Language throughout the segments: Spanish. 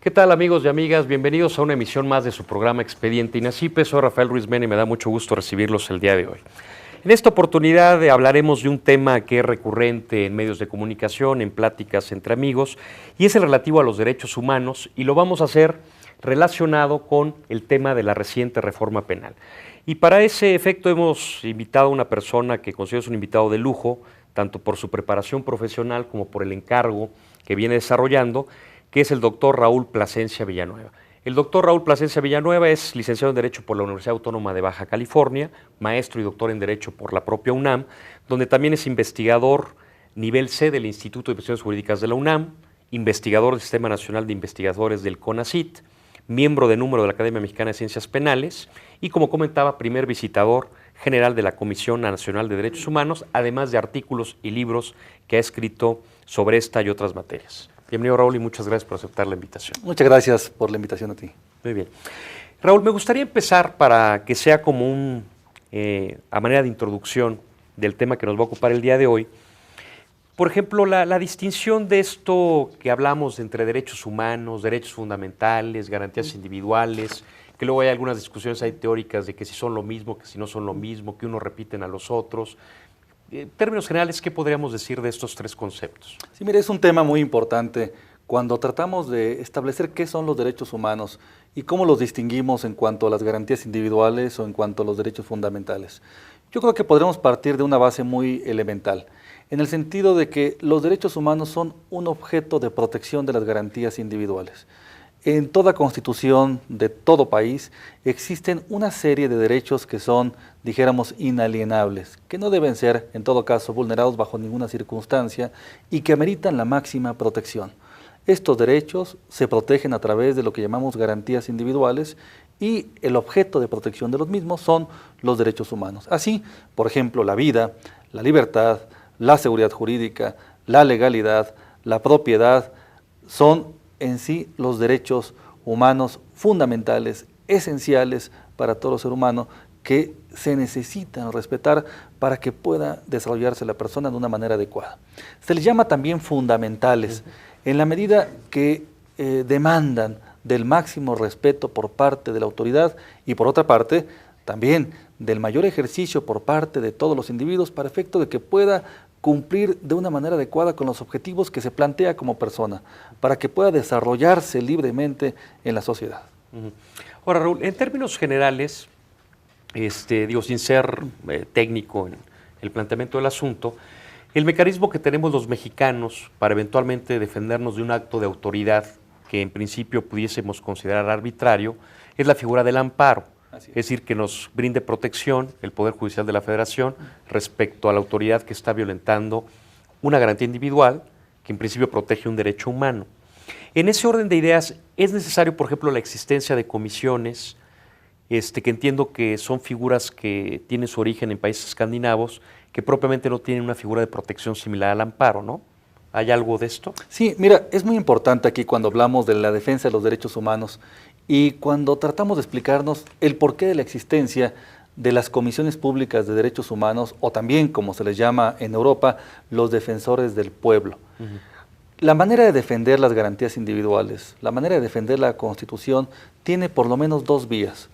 ¿Qué tal, amigos y amigas? Bienvenidos a una emisión más de su programa Expediente INACYPE. Soy Rafael Ruiz Mena y me da mucho gusto recibirlos el día de hoy. En esta oportunidad hablaremos de un tema que es recurrente en medios de comunicación, en pláticas entre amigos, y es el relativo a los derechos humanos, y lo vamos a hacer relacionado con el tema de la reciente reforma penal. Y para ese efecto hemos invitado a una persona que considero es un invitado de lujo, tanto por su preparación profesional como por el encargo que viene desarrollando, que es el doctor Raúl Plasencia Villanueva. El doctor Raúl Plasencia Villanueva es licenciado en Derecho por la Universidad Autónoma de Baja California, maestro y doctor en Derecho por la propia UNAM, donde también es investigador nivel C del Instituto de Investigaciones Jurídicas de la UNAM, investigador del Sistema Nacional de Investigadores del CONACYT, miembro de número de la Academia Mexicana de Ciencias Penales y, como comentaba, primer visitador general de la Comisión Nacional de Derechos Humanos, además de artículos y libros que ha escrito sobre esta y otras materias. Bienvenido, Raúl, y muchas gracias por aceptar la invitación. Muchas gracias por la invitación a ti. Muy bien. Raúl, me gustaría empezar para que sea como a manera de introducción del tema que nos va a ocupar el día de hoy. Por ejemplo, la distinción de esto que hablamos entre derechos humanos, derechos fundamentales, garantías individuales, que luego hay algunas discusiones ahí teóricas de que si son lo mismo, que si no son lo mismo, que unos repiten a los otros. En términos generales, ¿qué podríamos decir de estos tres conceptos? Sí, mire, es un tema muy importante cuando tratamos de establecer qué son los derechos humanos y cómo los distinguimos en cuanto a las garantías individuales o en cuanto a los derechos fundamentales. Yo creo que podremos partir de una base muy elemental, en el sentido de que los derechos humanos son un objeto de protección de las garantías individuales. En toda constitución de todo país existen una serie de derechos que son, dijéramos, inalienables, que no deben ser, en todo caso, vulnerados bajo ninguna circunstancia y que ameritan la máxima protección. Estos derechos se protegen a través de lo que llamamos garantías individuales y el objeto de protección de los mismos son los derechos humanos. Así, por ejemplo, la vida, la libertad, la seguridad jurídica, la legalidad, la propiedad, son en sí los derechos humanos fundamentales, esenciales para todo ser humano, que se necesitan respetar para que pueda desarrollarse la persona de una manera adecuada. Se les llama también fundamentales, en la medida que demandan del máximo respeto por parte de la autoridad y por otra parte también del mayor ejercicio por parte de todos los individuos para efecto de que pueda cumplir de una manera adecuada con los objetivos que se plantea como persona, para que pueda desarrollarse libremente en la sociedad. Ahora, Raúl, en términos generales, sin ser técnico en el planteamiento del asunto, el mecanismo que tenemos los mexicanos para eventualmente defendernos de un acto de autoridad que en principio pudiésemos considerar arbitrario es la figura del amparo. Es decir, que nos brinde protección el Poder Judicial de la Federación respecto a la autoridad que está violentando una garantía individual que en principio protege un derecho humano. En ese orden de ideas, ¿es necesario, por ejemplo, la existencia de comisiones, que entiendo que son figuras que tienen su origen en países escandinavos, que propiamente no tienen una figura de protección similar al amparo, ¿no? ¿Hay algo de esto? Sí, mira, es muy importante aquí cuando hablamos de la defensa de los derechos humanos y cuando tratamos de explicarnos el porqué de la existencia de las comisiones públicas de derechos humanos o también, como se les llama en Europa, los defensores del pueblo. La manera de defender las garantías individuales, la manera de defender la Constitución tiene por lo menos dos vías.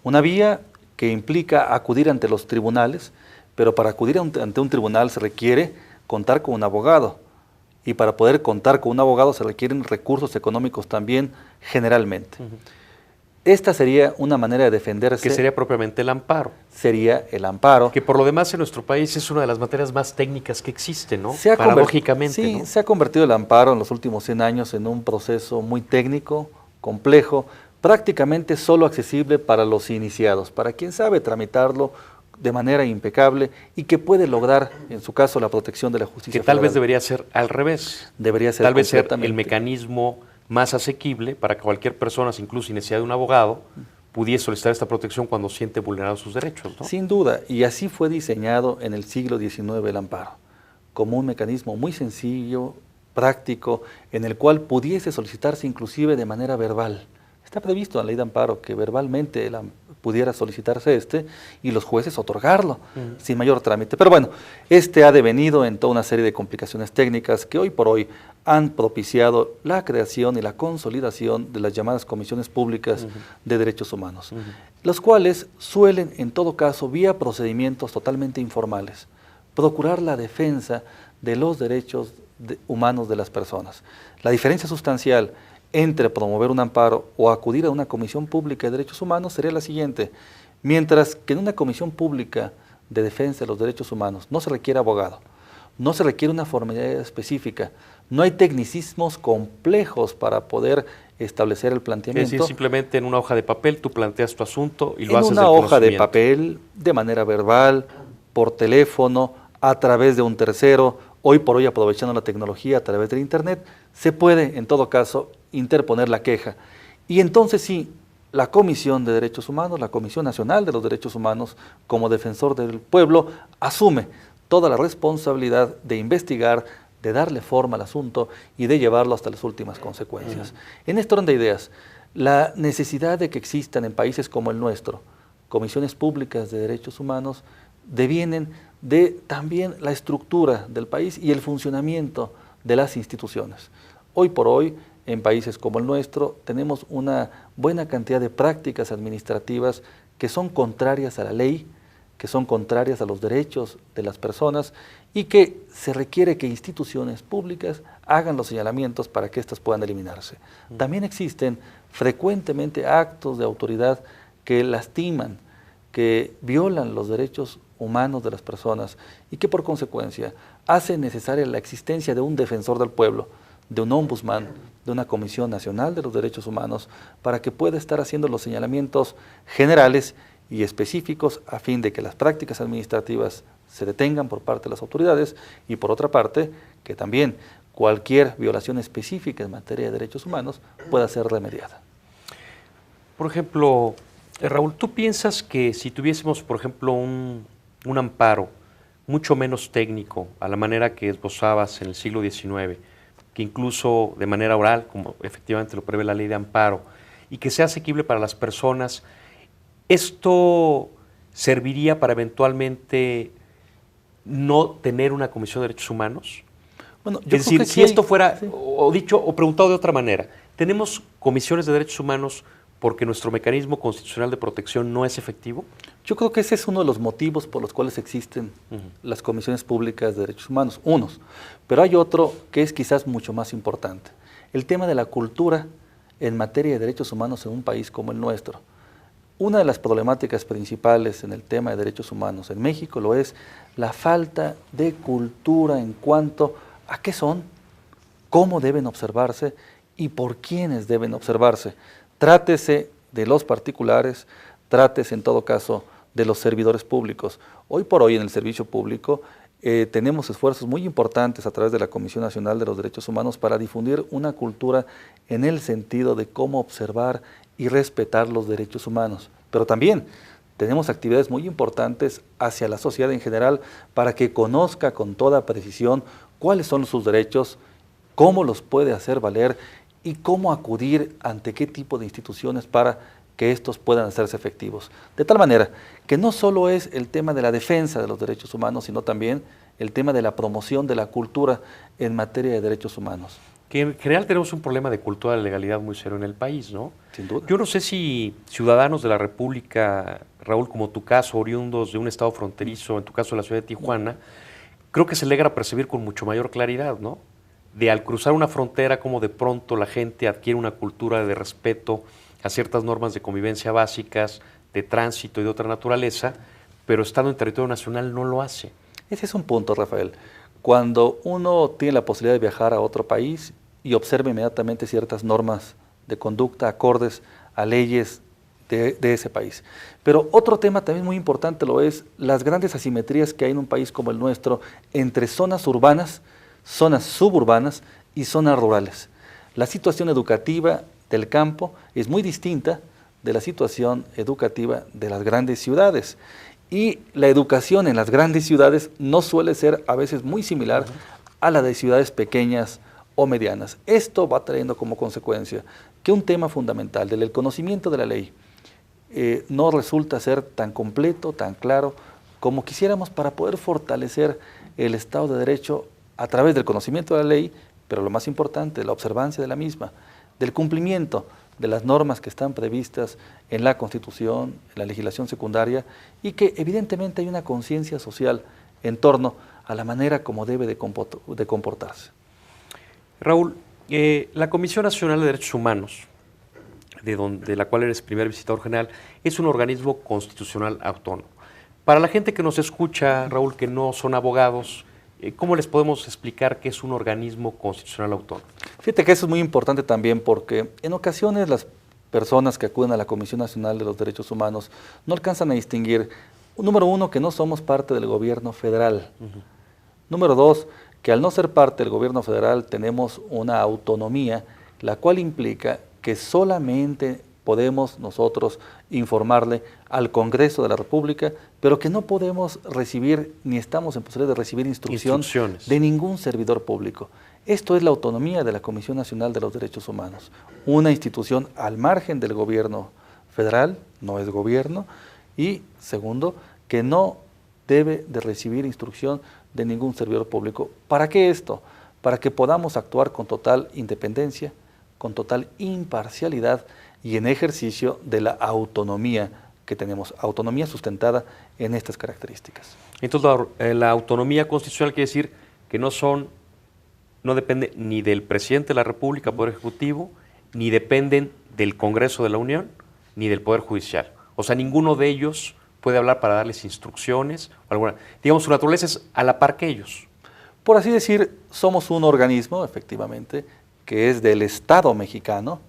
Una vía que implica acudir ante los tribunales, pero para acudir ante un tribunal se requiere contar con un abogado. Y para poder contar con un abogado se requieren recursos económicos también, generalmente. Esta sería una manera de defenderse. Que sería propiamente el amparo. Sería el amparo. Que por lo demás en nuestro país es una de las materias más técnicas que existe, ¿no? Paradójicamente, sí, ¿no? Se ha convertido el amparo en los últimos 100 años en un proceso muy técnico, complejo, prácticamente solo accesible para los iniciados, para quien sabe tramitarlo de manera impecable y que puede lograr, en su caso, la protección de la justicia que tal federal. vez debería ser al revés. Debería ser tal vez ser el mecanismo más asequible para que cualquier persona, incluso sin necesidad de un abogado, pudiese solicitar esta protección cuando siente vulnerados sus derechos, ¿no? Sin duda, y así fue diseñado en el siglo XIX el amparo, como un mecanismo muy sencillo, práctico, en el cual pudiese solicitarse inclusive de manera verbal. Está previsto en la ley de amparo que verbalmente pudiera solicitarse y los jueces otorgarlo sin mayor trámite. Pero bueno, ha devenido en toda una serie de complicaciones técnicas que hoy por hoy han propiciado la creación y la consolidación de las llamadas comisiones públicas de derechos humanos, los cuales suelen, en todo caso, vía procedimientos totalmente informales, procurar la defensa de los derechos humanos de las personas. La diferencia sustancial entre promover un amparo o acudir a una comisión pública de derechos humanos sería la siguiente: mientras que en una comisión pública de defensa de los derechos humanos no se requiere abogado, no se requiere una formalidad específica, no hay tecnicismos complejos para poder establecer el planteamiento. Es decir, simplemente en una hoja de papel tú planteas tu asunto y lo haces en una hoja de papel, de manera verbal, por teléfono, a través de un tercero, hoy por hoy aprovechando la tecnología a través del internet, se puede en todo caso interponer la queja. Y entonces sí, la Comisión de Derechos Humanos, la Comisión Nacional de los Derechos Humanos, como defensor del pueblo, asume toda la responsabilidad de investigar, de darle forma al asunto y de llevarlo hasta las últimas consecuencias. En este orden de ideas, la necesidad de que existan en países como el nuestro comisiones públicas de derechos humanos devienen de también la estructura del país y el funcionamiento de las instituciones. Hoy por hoy, en países como el nuestro, tenemos una buena cantidad de prácticas administrativas que son contrarias a la ley, que son contrarias a los derechos de las personas y que se requiere que instituciones públicas hagan los señalamientos para que éstas puedan eliminarse. También existen frecuentemente actos de autoridad que lastiman, que violan los derechos humanos de las personas y que por consecuencia hacen necesaria la existencia de un defensor del pueblo, de un ombudsman, de una Comisión Nacional de los Derechos Humanos, para que pueda estar haciendo los señalamientos generales y específicos a fin de que las prácticas administrativas se detengan por parte de las autoridades y por otra parte que también cualquier violación específica en materia de derechos humanos pueda ser remediada. Por ejemplo, Raúl, ¿tú piensas que si tuviésemos, por ejemplo, un amparo mucho menos técnico, a la manera que esbozabas en el siglo XIX, que incluso de manera oral, como efectivamente lo prevé la ley de amparo, y que sea asequible para las personas, esto serviría para eventualmente no tener una Comisión de Derechos Humanos? Bueno, es decir, si esto fuera, o dicho o preguntado de otra manera, ¿tenemos comisiones de derechos humanos porque nuestro mecanismo constitucional de protección no es efectivo? Yo creo que ese es uno de los motivos por los cuales existen las comisiones públicas de derechos humanos, unos. Pero hay otro que es quizás mucho más importante, el tema de la cultura en materia de derechos humanos en un país como el nuestro. Una de las problemáticas principales en el tema de derechos humanos en México lo es la falta de cultura en cuanto a qué son, cómo deben observarse y por quiénes deben observarse. Trátese de los particulares, trátese en todo caso de los servidores públicos. Hoy por hoy en el servicio público tenemos esfuerzos muy importantes a través de la Comisión Nacional de los Derechos Humanos para difundir una cultura en el sentido de cómo observar y respetar los derechos humanos. Pero también tenemos actividades muy importantes hacia la sociedad en general para que conozca con toda precisión cuáles son sus derechos, cómo los puede hacer valer y cómo acudir ante qué tipo de instituciones para que estos puedan hacerse efectivos. De tal manera que no solo es el tema de la defensa de los derechos humanos, sino también el tema de la promoción de la cultura en materia de derechos humanos. Que en general tenemos un problema de cultura de legalidad muy serio en el país, ¿no? Sin duda. Yo no sé si ciudadanos de la República, Raúl, como tu caso, oriundos de un estado fronterizo, en tu caso la ciudad de Tijuana, creo que se logra percibir con mucho mayor claridad, ¿no? De al cruzar una frontera, como de pronto la gente adquiere una cultura de respeto a ciertas normas de convivencia básicas, de tránsito y de otra naturaleza, pero estando en territorio nacional no lo hace. Ese es un punto, Rafael. Cuando uno tiene la posibilidad de viajar a otro país y observa inmediatamente ciertas normas de conducta acordes a leyes de ese país. Pero otro tema también muy importante lo es las grandes asimetrías que hay en un país como el nuestro entre zonas urbanas, zonas suburbanas y zonas rurales. La situación educativa del campo es muy distinta de la situación educativa de las grandes ciudades. Y la educación en las grandes ciudades no suele ser a veces muy similar a la de ciudades pequeñas o medianas. Esto va trayendo como consecuencia que un tema fundamental del conocimiento de la ley, no resulta ser tan completo, tan claro como quisiéramos para poder fortalecer el Estado de Derecho a través del conocimiento de la ley, pero lo más importante, la observancia de la misma, del cumplimiento de las normas que están previstas en la Constitución, en la legislación secundaria, y que evidentemente hay una conciencia social en torno a la manera como debe de comportarse. Raúl, la Comisión Nacional de Derechos Humanos, de la cual eres primer visitador general, es un organismo constitucional autónomo. Para la gente que nos escucha, Raúl, que no son abogados, ¿cómo les podemos explicar qué es un organismo constitucional autónomo? Fíjate que eso es muy importante también porque en ocasiones las personas que acuden a la Comisión Nacional de los Derechos Humanos no alcanzan a distinguir, número uno, que no somos parte del gobierno federal. Número dos, que al no ser parte del gobierno federal tenemos una autonomía, la cual implica que solamente podemos nosotros informarle al Congreso de la República, pero que no podemos recibir ni estamos en posibilidad de recibir instrucciones de ningún servidor público. Esto es la autonomía de la Comisión Nacional de los Derechos Humanos, una institución al margen del gobierno federal, no es gobierno, y segundo, que no debe de recibir instrucción de ningún servidor público. ¿Para qué esto? Para que podamos actuar con total independencia, con total imparcialidad y en ejercicio de la autonomía que tenemos, autonomía sustentada en estas características. Entonces, la autonomía constitucional quiere decir que no depende ni del presidente de la República, Poder Ejecutivo, ni dependen del Congreso de la Unión, ni del Poder Judicial. O sea, ninguno de ellos puede hablar para darles instrucciones, o alguna, digamos, su naturaleza es a la par que ellos. Por así decir, somos un organismo, efectivamente, que es del Estado mexicano,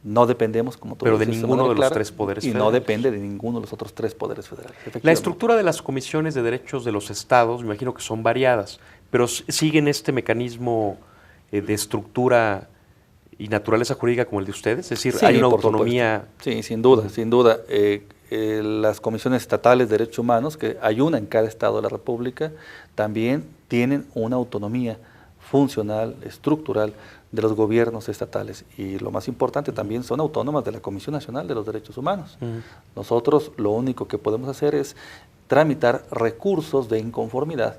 no dependemos, como tú pero dices, de ninguno de los tres poderes y federales. no depende de ninguno de los otros tres poderes federales. La estructura de las comisiones de derechos de los estados, me imagino que son variadas, pero siguen este mecanismo de estructura y naturaleza jurídica como el de ustedes, es decir, Sí, hay una por autonomía. supuesto. Sí, sin duda, sin duda. Las comisiones estatales de derechos humanos, que hay una en cada estado de la República, también tienen una autonomía funcional, estructural de los gobiernos estatales. Y lo más importante, también son autónomas de la Comisión Nacional de los Derechos Humanos. Nosotros lo único que podemos hacer es tramitar recursos de inconformidad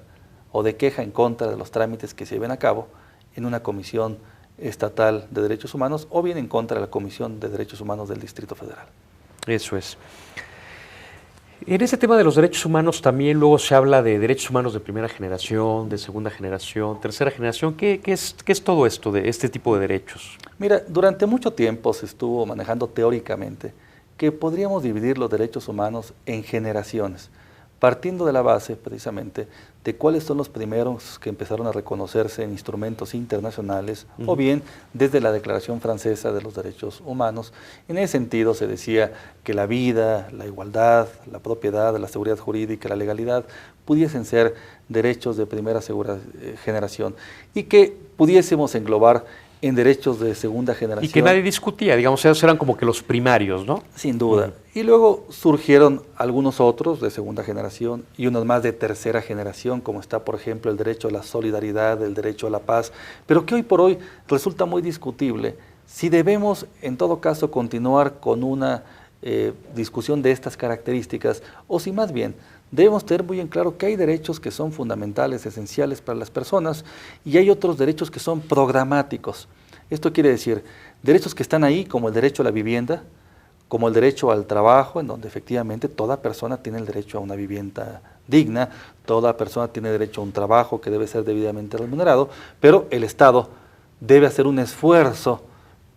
o de queja en contra de los trámites que se lleven a cabo en una comisión estatal de derechos humanos o bien en contra de la Comisión de Derechos Humanos del Distrito Federal. Eso es. En ese tema de los derechos humanos también luego se habla de derechos humanos de primera generación, de segunda generación, tercera generación. ¿Qué es todo esto de este tipo de derechos? Mira, durante mucho tiempo se estuvo manejando teóricamente que podríamos dividir los derechos humanos en generaciones, partiendo de la base precisamente de cuáles son los primeros que empezaron a reconocerse en instrumentos internacionales o bien desde la Declaración Francesa de los Derechos Humanos. En ese sentido se decía que la vida, la igualdad, la propiedad, la seguridad jurídica, la legalidad pudiesen ser derechos de primera generación y que pudiésemos englobar en derechos de segunda generación. Y que nadie discutía, digamos, esos eran como que los primarios, ¿no? Sin duda. Y luego surgieron algunos otros de segunda generación y unos más de tercera generación, como está, por ejemplo, el derecho a la solidaridad, el derecho a la paz, pero que hoy por hoy resulta muy discutible si debemos, en todo caso, continuar con una discusión de estas características o si más bien debemos tener muy en claro que hay derechos que son fundamentales, esenciales para las personas y hay otros derechos que son programáticos. Esto quiere decir derechos que están ahí como el derecho a la vivienda, como el derecho al trabajo, en donde efectivamente toda persona tiene el derecho a una vivienda digna, toda persona tiene derecho a un trabajo que debe ser debidamente remunerado, pero el Estado debe hacer un esfuerzo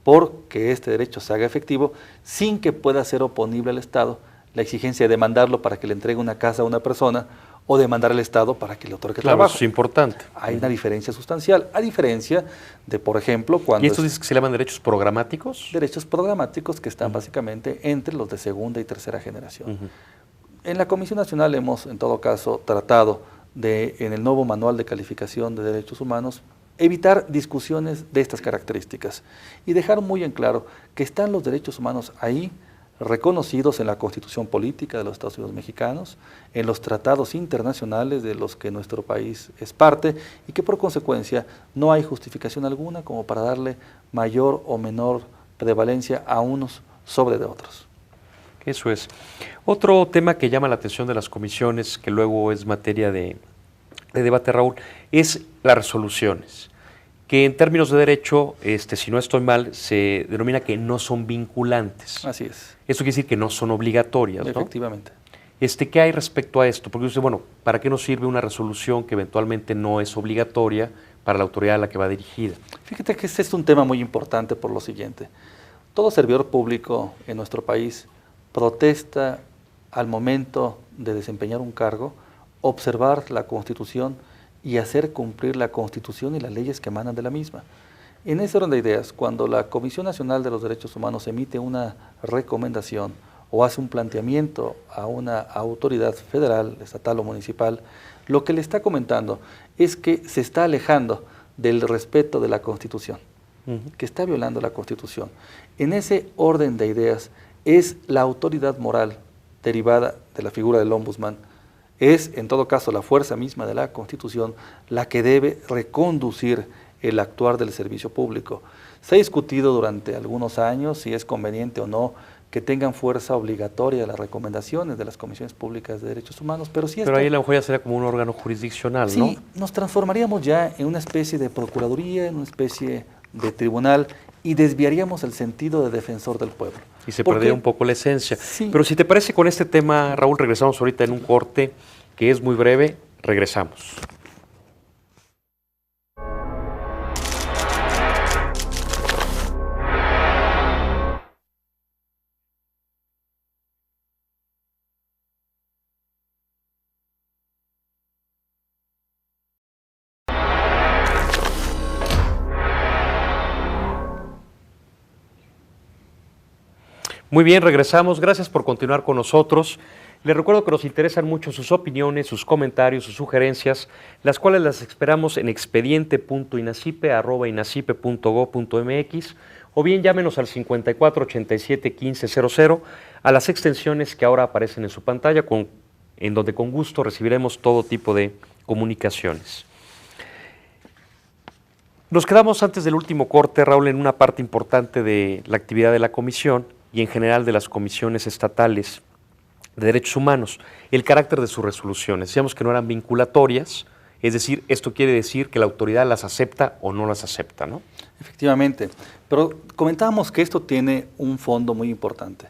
por que este derecho se haga efectivo sin que pueda ser oponible al Estado la exigencia de demandarlo para que le entregue una casa a una persona o demandar al Estado para que le otorgue Claro, trabajo. eso es importante. Hay una diferencia sustancial, a diferencia de, por ejemplo, cuando... ¿Y estos dices que se llaman derechos programáticos? Derechos programáticos que están básicamente entre los de segunda y tercera generación. En la Comisión Nacional hemos, en todo caso, tratado de, en el nuevo Manual de Calificación de Derechos Humanos, evitar discusiones de estas características y dejar muy en claro que están los derechos humanos ahí, reconocidos en la Constitución Política de los Estados Unidos Mexicanos, en los tratados internacionales de los que nuestro país es parte y que por consecuencia no hay justificación alguna como para darle mayor o menor prevalencia a unos sobre de otros. Eso es. Otro tema que llama la atención de las comisiones, que luego es materia de debate, Raúl, es las resoluciones, que en términos de derecho, si no estoy mal, se denomina que no son vinculantes. Así es. Eso quiere decir que no son obligatorias, ¿no? Efectivamente. ¿Qué hay respecto a esto? Porque usted, bueno, ¿para qué nos sirve una resolución que eventualmente no es obligatoria para la autoridad a la que va dirigida? Fíjate que este es un tema muy importante por lo siguiente. Todo servidor público en nuestro país protesta al momento de desempeñar un cargo, observar la Constitución y hacer cumplir la Constitución y las leyes que emanan de la misma. En ese orden de ideas, cuando la Comisión Nacional de los Derechos Humanos emite una recomendación o hace un planteamiento a una autoridad federal, estatal o municipal, lo que le está comentando es que se está alejando del respeto de la Constitución, que está violando la Constitución. En ese orden de ideas es la autoridad moral derivada de la figura del ombudsman, es en todo caso la fuerza misma de la Constitución la que debe reconducir el actuar del servicio público. Se ha discutido durante algunos años si es conveniente o no que tengan fuerza obligatoria las recomendaciones de las comisiones públicas de derechos humanos, pero si Pero ahí la mujer ya sería como un órgano jurisdiccional, ¿no? Sí, nos transformaríamos ya en una especie de procuraduría, en una especie de tribunal y desviaríamos el sentido de defensor del pueblo. Y se perdería un poco la esencia. Sí. Pero si te parece con este tema, Raúl, regresamos ahorita en un corte que es muy breve, regresamos. Muy bien, regresamos. Gracias por continuar con nosotros. Les recuerdo que nos interesan mucho sus opiniones, sus comentarios, sus sugerencias, las cuales las esperamos en expediente.inacipe@inacipe.go.mx o bien llámenos al 54 87 15 00 a las extensiones que ahora aparecen en su pantalla, en donde con gusto recibiremos todo tipo de comunicaciones. Nos quedamos antes del último corte, Raúl, en una parte importante de la actividad de la comisión y en general de las comisiones estatales de derechos humanos, el carácter de sus resoluciones. Decíamos que no eran vinculatorias, es decir, esto quiere decir que la autoridad las acepta o no las acepta, ¿no? Efectivamente, pero comentábamos que esto tiene un fondo muy importante,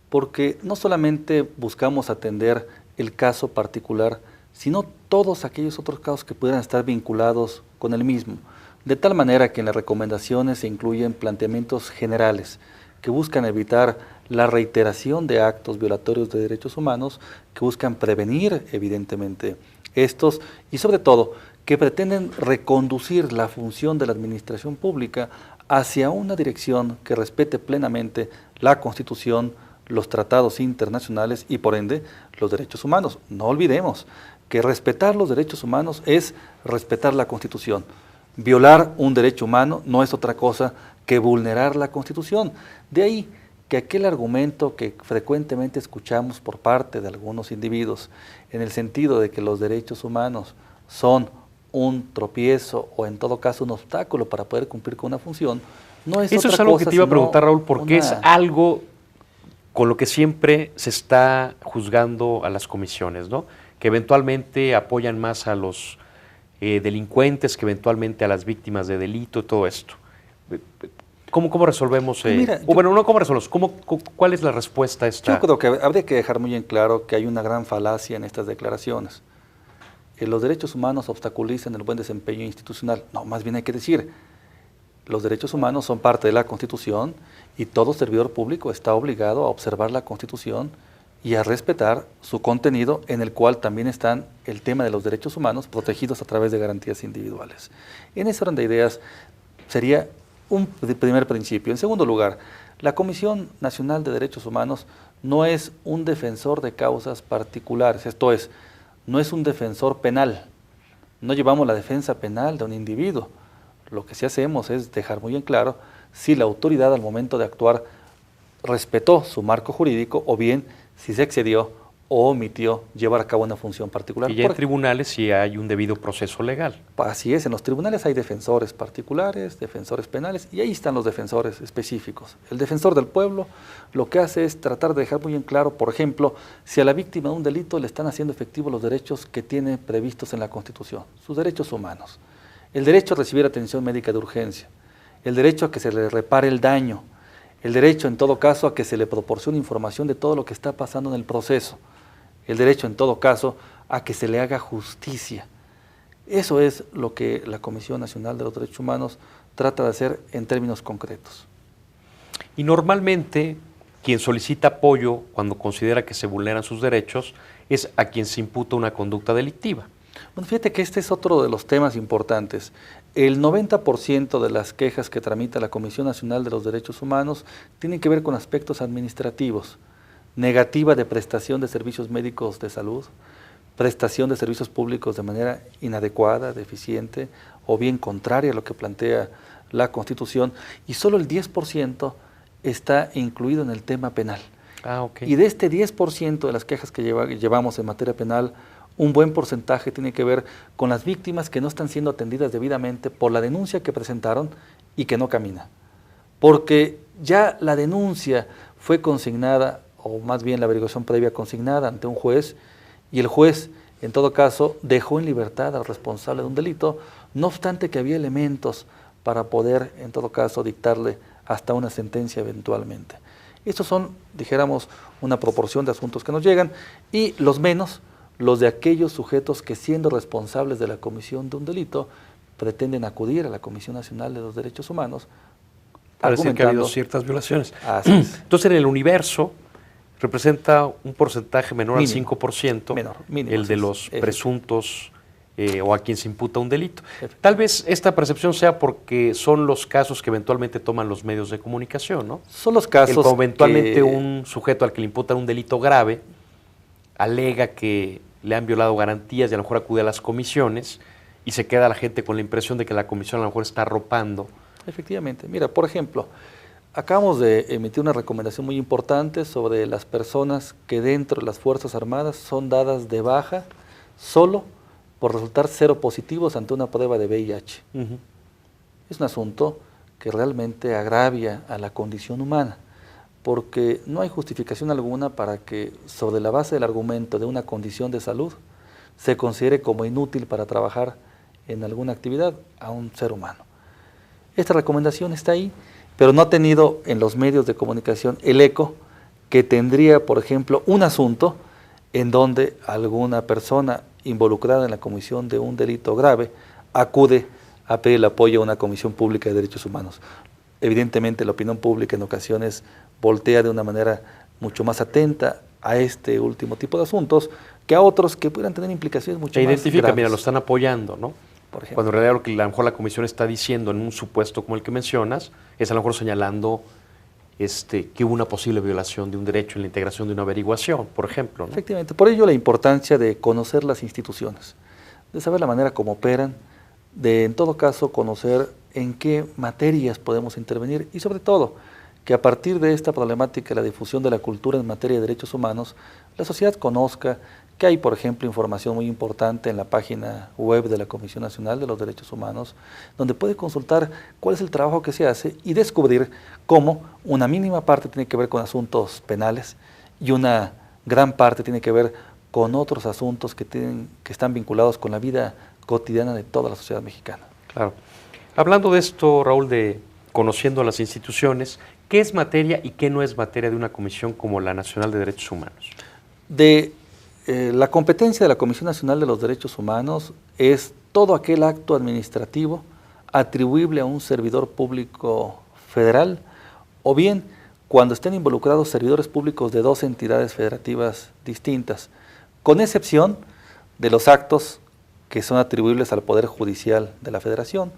porque no solamente buscamos atender el caso particular, sino todos aquellos otros casos que pudieran estar vinculados con el mismo, de tal manera que en las recomendaciones se incluyen planteamientos generales que buscan evitar la reiteración de actos violatorios de derechos humanos, que buscan prevenir evidentemente estos y sobre todo que pretenden reconducir la función de la administración pública hacia una dirección que respete plenamente la Constitución, los tratados internacionales y por ende los derechos humanos. No olvidemos que respetar los derechos humanos es respetar la Constitución. Violar un derecho humano no es otra cosa que vulnerar la Constitución. De ahí que aquel argumento que frecuentemente escuchamos por parte de algunos individuos en el sentido de que los derechos humanos son un tropiezo o en todo caso un obstáculo para poder cumplir con una función, no es Eso otra es algo cosa, que te iba a sino preguntar, Raúl, porque es una... algo con lo que siempre se está juzgando a las comisiones, ¿no? Que eventualmente apoyan más a los delincuentes, que eventualmente a las víctimas de delito, todo esto. ¿Cómo resolvemos? Mira, bueno, no cómo resolvemos, ¿cuál es la respuesta a esta? Yo creo que habría que dejar muy en claro que hay una gran falacia en estas declaraciones. Los derechos humanos obstaculizan el buen desempeño institucional. No, más bien hay que decir, los derechos humanos son parte de la Constitución y todo servidor público está obligado a observar la Constitución y a respetar su contenido, en el cual también están el tema de los derechos humanos protegidos a través de garantías individuales. En ese orden de ideas sería un primer principio. En segundo lugar, la Comisión Nacional de Derechos Humanos no es un defensor de causas particulares, esto es, no es un defensor penal, no llevamos la defensa penal de un individuo. Lo que sí hacemos es dejar muy en claro si la autoridad al momento de actuar respetó su marco jurídico o bien si se excedió o omitió llevar a cabo una función particular. Y ya en tribunales sí hay un debido proceso legal. Así es, en los tribunales hay defensores particulares, defensores penales, y ahí están los defensores específicos. El defensor del pueblo lo que hace es tratar de dejar muy en claro, por ejemplo, si a la víctima de un delito le están haciendo efectivos los derechos que tiene previstos en la Constitución, sus derechos humanos, el derecho a recibir atención médica de urgencia, el derecho a que se le repare el daño, el derecho en todo caso a que se le proporcione información de todo lo que está pasando en el proceso, el derecho en todo caso a que se le haga justicia. Eso es lo que la Comisión Nacional de los Derechos Humanos trata de hacer en términos concretos. Y normalmente quien solicita apoyo cuando considera que se vulneran sus derechos es a quien se imputa una conducta delictiva. Bueno, fíjate que este es otro de los temas importantes. El 90% de las quejas que tramita la Comisión Nacional de los Derechos Humanos tienen que ver con aspectos administrativos, negativa de prestación de servicios médicos de salud, prestación de servicios públicos de manera inadecuada, deficiente o bien contraria a lo que plantea la Constitución, y solo el 10% está incluido en el tema penal. Okay. Y de este 10% de las quejas que llevamos en materia penal, un buen porcentaje tiene que ver con las víctimas que no están siendo atendidas debidamente por la denuncia que presentaron y que no camina. Porque ya la denuncia fue consignada, o más bien la averiguación previa consignada ante un juez, y el juez, en todo caso, dejó en libertad al responsable de un delito, no obstante que había elementos para poder, en todo caso, dictarle hasta una sentencia eventualmente. Estos son, dijéramos, una proporción de asuntos que nos llegan, y los menos, los de aquellos sujetos que, siendo responsables de la comisión de un delito, pretenden acudir a la Comisión Nacional de los Derechos Humanos. Parece que ha habido ciertas violaciones. Así es. Entonces, en el universo representa un porcentaje menor Mínimo, al 5%, mínimo, el de los presuntos o a quien se imputa un delito. Tal vez esta percepción sea porque son los casos que eventualmente toman los medios de comunicación, ¿no? Son los casos que eventualmente un sujeto al que le imputan un delito grave alega que le han violado garantías y a lo mejor acude a las comisiones y se queda la gente con la impresión de que la comisión a lo mejor está arropando. Efectivamente. Mira, por ejemplo, acabamos de emitir una recomendación muy importante sobre las personas que dentro de las Fuerzas Armadas son dadas de baja solo por resultar cero positivos ante una prueba de VIH. Es un asunto que realmente agravia a la condición humana, porque no hay justificación alguna para que, sobre la base del argumento de una condición de salud, se considere como inútil para trabajar en alguna actividad a un ser humano. Esta recomendación está ahí, pero no ha tenido en los medios de comunicación el eco que tendría, por ejemplo, un asunto en donde alguna persona involucrada en la comisión de un delito grave acude a pedir el apoyo a una comisión pública de derechos humanos. Evidentemente la opinión pública en ocasiones voltea de una manera mucho más atenta a este último tipo de asuntos que a otros que pudieran tener implicaciones mucho más graves. Mira, lo están apoyando, ¿no? Por ejemplo. Cuando en realidad lo que a lo mejor la comisión está diciendo en un supuesto como el que mencionas es a lo mejor señalando que hubo una posible violación de un derecho en la integración de una averiguación, por ejemplo, ¿no? Efectivamente, por ello la importancia de conocer las instituciones, de saber la manera como operan, de en todo caso conocer en qué materias podemos intervenir y sobre todo que a partir de esta problemática, la difusión de la cultura en materia de derechos humanos, la sociedad conozca que hay, por ejemplo, información muy importante en la página web de la Comisión Nacional de los Derechos Humanos, donde puede consultar cuál es el trabajo que se hace y descubrir cómo una mínima parte tiene que ver con asuntos penales y una gran parte tiene que ver con otros asuntos que están vinculados con la vida cotidiana de toda la sociedad mexicana. Claro. Hablando de esto, Raúl, de conociendo a las instituciones, ¿qué es materia y qué no es materia de una comisión como la Nacional de Derechos Humanos? La competencia de la Comisión Nacional de los Derechos Humanos es todo aquel acto administrativo atribuible a un servidor público federal o bien cuando estén involucrados servidores públicos de dos entidades federativas distintas, con excepción de los actos que son atribuibles al Poder Judicial de la Federación,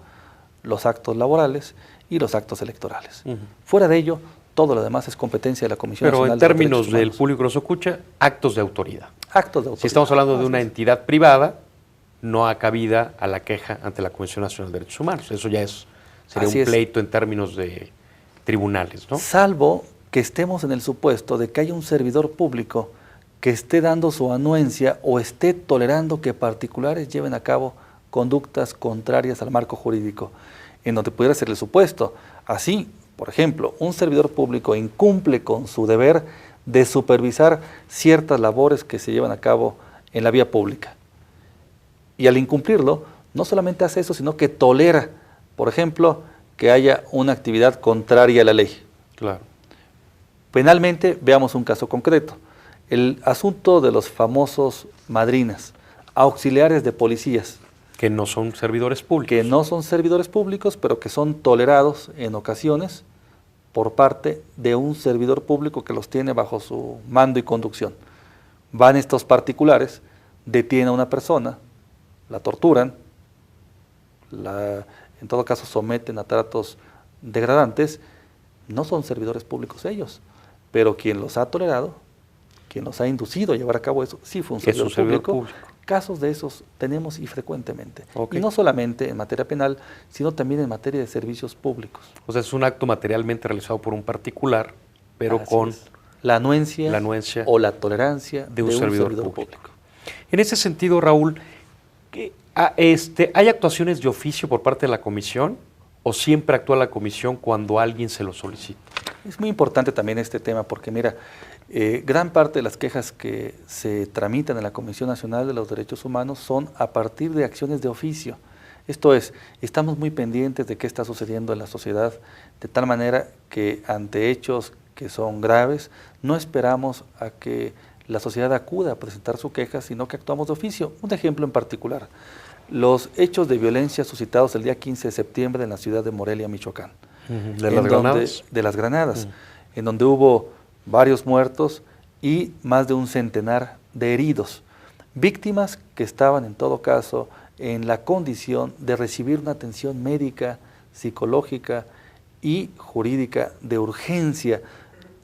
los actos laborales y los actos electorales. Fuera de ello, todo lo demás es competencia de la Comisión Nacional de los Derechos Humanos. Pero en términos del público que nos escucha, actos de autoridad. Actos de autoridad. Si estamos hablando de una entidad privada, no ha cabida a la queja ante la Comisión Nacional de Derechos Humanos. Eso ya sería un pleito en términos de tribunales, ¿no? Salvo que estemos en el supuesto de que haya un servidor público que esté dando su anuencia o esté tolerando que particulares lleven a cabo conductas contrarias al marco jurídico, en donde pudiera ser el supuesto. Así, por ejemplo, un servidor público incumple con su deber de supervisar ciertas labores que se llevan a cabo en la vía pública. Y al incumplirlo, no solamente hace eso, sino que tolera, por ejemplo, que haya una actividad contraria a la ley. Claro. Penalmente, veamos un caso concreto. El asunto de los famosos madrinas, auxiliares de policías. Que no son servidores públicos. Que no son servidores públicos, pero que son tolerados en ocasiones por parte de un servidor público que los tiene bajo su mando y conducción. Van estos particulares, detienen a una persona, la torturan, en todo caso someten a tratos degradantes. No son servidores públicos ellos, pero quien los ha tolerado, quien los ha inducido a llevar a cabo eso, sí fue un servidor público. Casos de esos tenemos y frecuentemente. Okay. Y no solamente en materia penal, sino también en materia de servicios públicos. O sea, es un acto materialmente realizado por un particular, pero Así con es. La anuencia o la tolerancia de un servidor público. En ese sentido, Raúl, ¿hay actuaciones de oficio por parte de la comisión o siempre actúa la comisión cuando alguien se lo solicita? Es muy importante también este tema porque, mira, gran parte de las quejas que se tramitan en la Comisión Nacional de los Derechos Humanos son a partir de acciones de oficio. Esto es, estamos muy pendientes de qué está sucediendo en la sociedad, de tal manera que ante hechos que son graves, no esperamos a que la sociedad acuda a presentar su queja, sino que actuamos de oficio. Un ejemplo en particular, los hechos de violencia suscitados el día 15 de septiembre en la ciudad de Morelia, Michoacán. ¿De las granadas? De las granadas, en donde hubo varios muertos y más de un centenar de heridos. Víctimas que estaban en todo caso en la condición de recibir una atención médica, psicológica y jurídica de urgencia,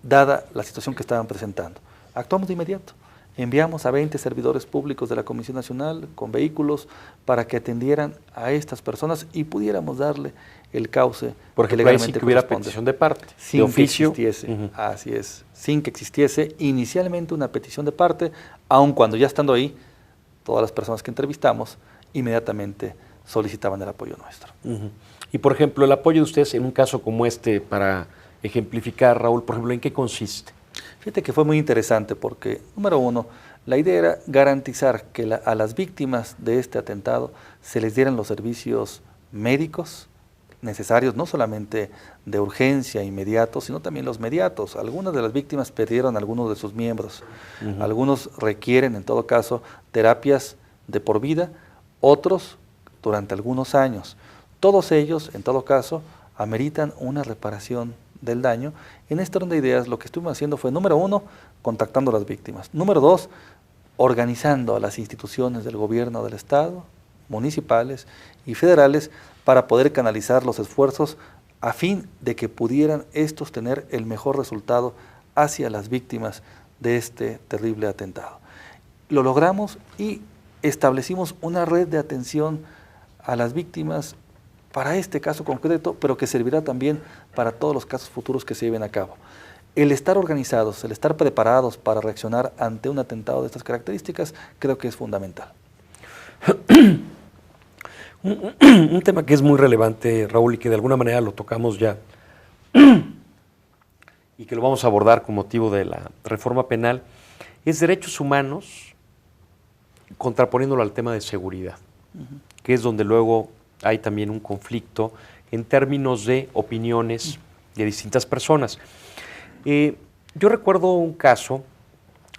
dada la situación que estaban presentando. Actuamos de inmediato. Enviamos a 20 servidores públicos de la Comisión Nacional con vehículos para que atendieran a estas personas y pudiéramos darle el cauce porque legalmente hubiera petición de parte, sin de oficio. Que existiese, así es, sin que existiese inicialmente una petición de parte, aun cuando ya estando ahí, todas las personas que entrevistamos inmediatamente solicitaban el apoyo nuestro. Y por ejemplo, el apoyo de ustedes en un caso como este, para ejemplificar, Raúl, por ejemplo, ¿en qué consiste? Fíjate que fue muy interesante porque, número uno, la idea era garantizar que a las víctimas de este atentado se les dieran los servicios médicos necesarios, no solamente de urgencia inmediatos, sino también los mediatos. Algunas de las víctimas perdieron a algunos de sus miembros, algunos requieren en todo caso terapias de por vida, otros durante algunos años. Todos ellos, en todo caso, ameritan una reparación del daño. En este orden de ideas lo que estuvimos haciendo fue, número uno, contactando a las víctimas. Número dos, organizando a las instituciones del gobierno del Estado, municipales y federales, para poder canalizar los esfuerzos a fin de que pudieran estos tener el mejor resultado hacia las víctimas de este terrible atentado. Lo logramos y establecimos una red de atención a las víctimas para este caso concreto, pero que servirá también para todos los casos futuros que se lleven a cabo. El estar organizados, el estar preparados para reaccionar ante un atentado de estas características, creo que es fundamental. Un tema que es muy relevante, Raúl, y que de alguna manera lo tocamos ya, y que lo vamos a abordar con motivo de la reforma penal, es derechos humanos contraponiéndolo al tema de seguridad, que es donde luego hay también un conflicto en términos de opiniones de distintas personas. Yo recuerdo un caso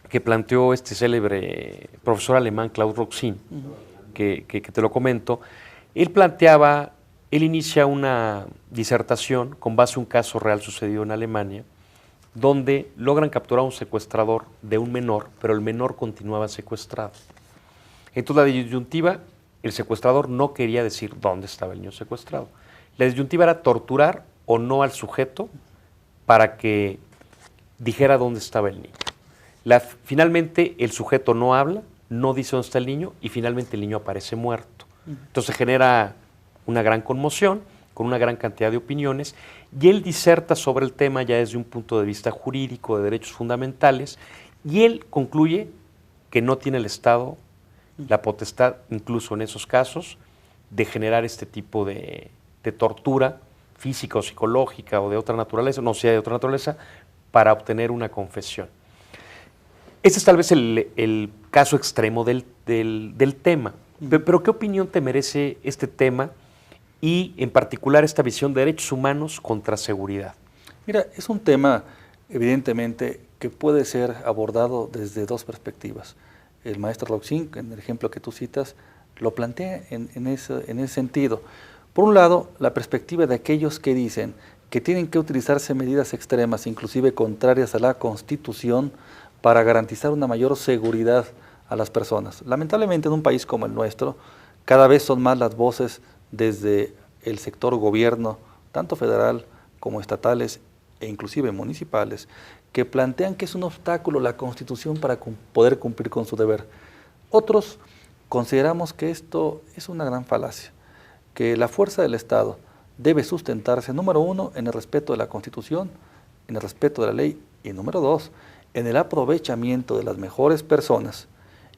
que planteó este célebre profesor alemán, Klaus Roxin, que te lo comento. Él inicia una disertación con base en un caso real sucedido en Alemania, donde logran capturar a un secuestrador de un menor, pero el menor continuaba secuestrado. Entonces la disyuntiva, el secuestrador no quería decir dónde estaba el niño secuestrado. La disyuntiva era torturar o no al sujeto para que dijera dónde estaba el niño. Finalmente el sujeto no habla, no dice dónde está el niño y finalmente el niño aparece muerto. Entonces genera una gran conmoción, con una gran cantidad de opiniones, y él diserta sobre el tema ya desde un punto de vista jurídico, de derechos fundamentales, Y él concluye que no tiene el Estado la potestad, incluso en esos casos, de generar este tipo de tortura física o psicológica o de otra naturaleza, no sea de otra naturaleza, para obtener una confesión. Este es tal vez el caso extremo del tema. Pero ¿qué opinión te merece este tema y en particular esta visión de derechos humanos contra seguridad? Mira, es un tema evidentemente que puede ser abordado desde dos perspectivas. El maestro Roxin, en el ejemplo que tú citas, lo plantea en ese sentido. Por un lado, la perspectiva de aquellos que dicen que tienen que utilizarse medidas extremas, inclusive contrarias a la Constitución, para garantizar una mayor seguridad a las personas. Lamentablemente en un país como el nuestro, cada vez son más las voces desde el sector gobierno, tanto federal como estatales e inclusive municipales, que plantean que es un obstáculo la Constitución para poder cumplir con su deber. Otros consideramos que esto es una gran falacia, que la fuerza del Estado debe sustentarse, número uno, en el respeto de la Constitución, en el respeto de la ley, y número dos, en el aprovechamiento de las mejores personas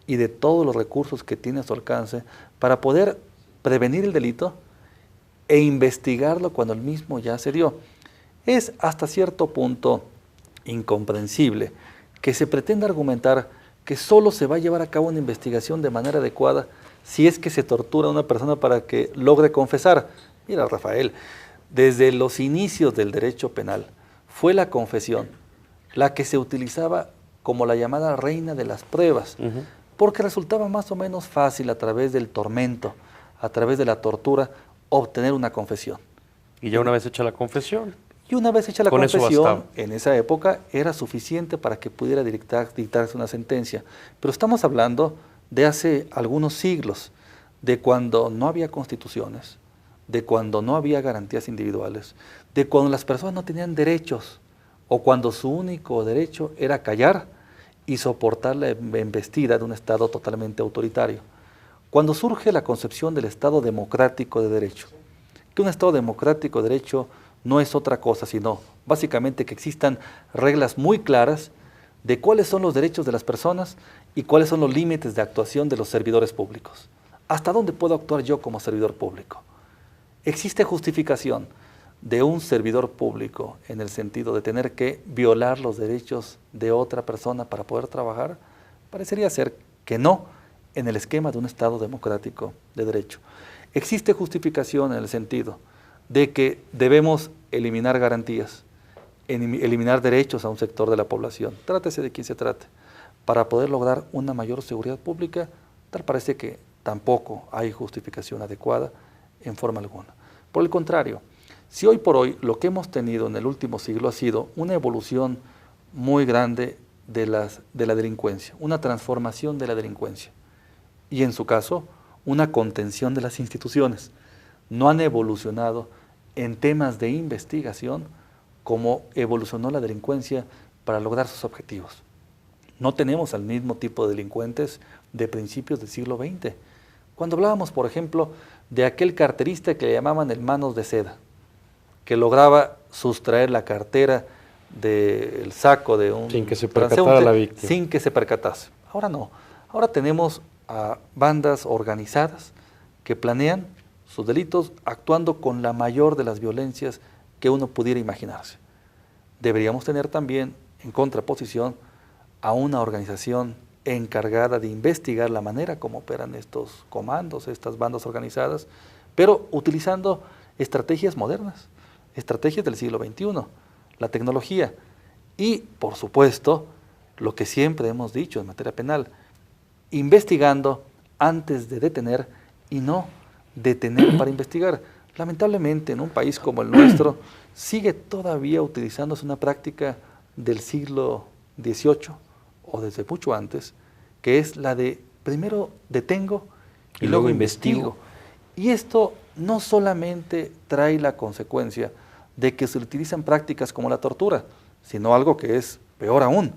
y de todos los recursos que tiene a su alcance para poder prevenir el delito e investigarlo cuando el mismo ya se dio. Es hasta cierto punto incomprensible que se pretenda argumentar que solo se va a llevar a cabo una investigación de manera adecuada si es que se tortura a una persona para que logre confesar. Mira, Rafael, desde los inicios del derecho penal fue la confesión la que se utilizaba como la llamada reina de las pruebas, porque resultaba más o menos fácil a través del tormento, a través de la tortura, obtener una confesión. Y ya una vez hecha la confesión. Y una vez hecha la confesión, en esa época era suficiente para que pudiera dictarse una sentencia. Pero estamos hablando de hace algunos siglos, de cuando no había constituciones, de cuando no había garantías individuales, de cuando las personas no tenían derechos, o cuando su único derecho era callar y soportar la embestida de un Estado totalmente autoritario. Cuando surge la concepción del Estado democrático de derecho, que un Estado democrático de derecho no es otra cosa, sino básicamente que existan reglas muy claras de cuáles son los derechos de las personas y cuáles son los límites de actuación de los servidores públicos. ¿Hasta dónde puedo actuar yo como servidor público? ¿Existe justificación de un servidor público en el sentido de tener que violar los derechos de otra persona para poder trabajar? Parecería ser que no, en el esquema de un Estado democrático de derecho. Existe justificación en el sentido de que debemos eliminar garantías, eliminar derechos a un sector de la población, trátese de quien se trate, para poder lograr una mayor seguridad pública. Tal parece que tampoco hay justificación adecuada en forma alguna. Por el contrario, si hoy por hoy lo que hemos tenido en el último siglo ha sido una evolución muy grande de la delincuencia, una transformación de la delincuencia, y en su caso, una contención de las instituciones, no han evolucionado en temas de investigación como evolucionó la delincuencia para lograr sus objetivos. No tenemos al mismo tipo de delincuentes de principios del siglo XX. Cuando hablábamos, por ejemplo, de aquel carterista que le llamaban el Manos de Seda, que lograba sustraer la cartera del saco de un sin que se percatara la víctima. Sin que se percatase. Ahora no. Ahora tenemos a bandas organizadas que planean sus delitos actuando con la mayor de las violencias que uno pudiera imaginarse. Deberíamos tener también en contraposición a una organización encargada de investigar la manera como operan estos comandos, estas bandas organizadas, pero utilizando estrategias modernas, estrategias del siglo XXI, la tecnología y, por supuesto, lo que siempre hemos dicho en materia penal, investigando antes de detener y no detener para investigar. Lamentablemente, en un país como el nuestro, sigue todavía utilizándose una práctica del siglo XVIII o desde mucho antes, que es la de primero detengo y luego investigo. Y esto no solamente trae la consecuencia de que se utilizan prácticas como la tortura, sino algo que es peor aún,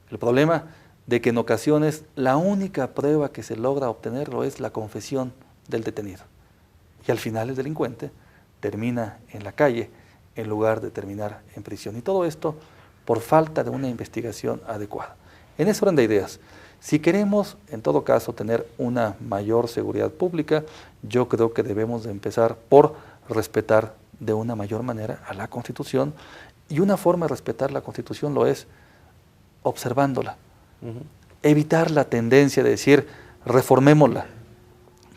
el problema de que en ocasiones la única prueba que se logra obtenerlo es la confesión del detenido. Y al final el delincuente termina en la calle en lugar de terminar en prisión. Y todo esto por falta de una investigación adecuada. En ese orden de ideas, si queremos, en todo caso, tener una mayor seguridad pública, yo creo que debemos de empezar por respetar de una mayor manera a la Constitución, y una forma de respetar la Constitución lo es observándola. Evitar la tendencia de decir, reformémosla,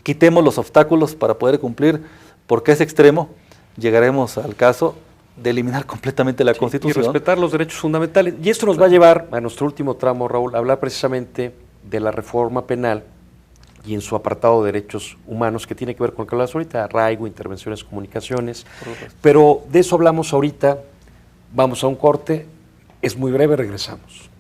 quitemos los obstáculos para poder cumplir, porque ese extremo llegaremos al caso de eliminar completamente la Constitución. Y respetar los derechos fundamentales. Y esto nos va a llevar a nuestro último tramo, Raúl, a hablar precisamente de la reforma penal y en su apartado de derechos humanos, que tiene que ver con lo que hablas ahorita, arraigo, intervenciones, comunicaciones. Pero de eso hablamos ahorita. Vamos a un corte, es muy breve, regresamos.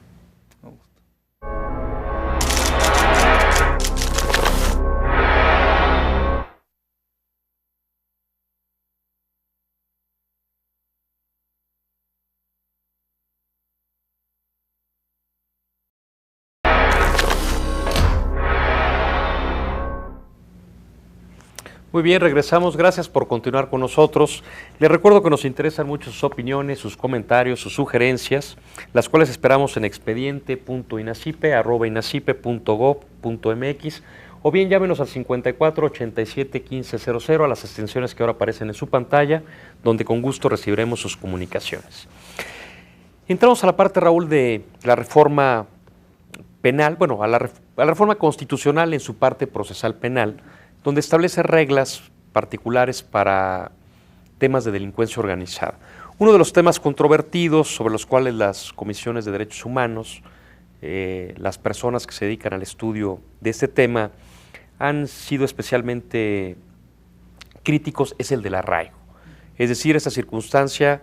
Muy bien, regresamos. Gracias por continuar con nosotros. Les recuerdo que nos interesan mucho sus opiniones, sus comentarios, sus sugerencias, las cuales esperamos en expediente.inacipe@inacipe.gov.mx, o bien llámenos al 54 87 15 00 a las extensiones que ahora aparecen en su pantalla, donde con gusto recibiremos sus comunicaciones. Entramos a la parte, Raúl, de la reforma penal, bueno, a la reforma constitucional en su parte procesal penal, donde establece reglas particulares para temas de delincuencia organizada. Uno de los temas controvertidos sobre los cuales las comisiones de derechos humanos, las personas que se dedican al estudio de este tema, han sido especialmente críticos, es el del arraigo. Es decir, esa circunstancia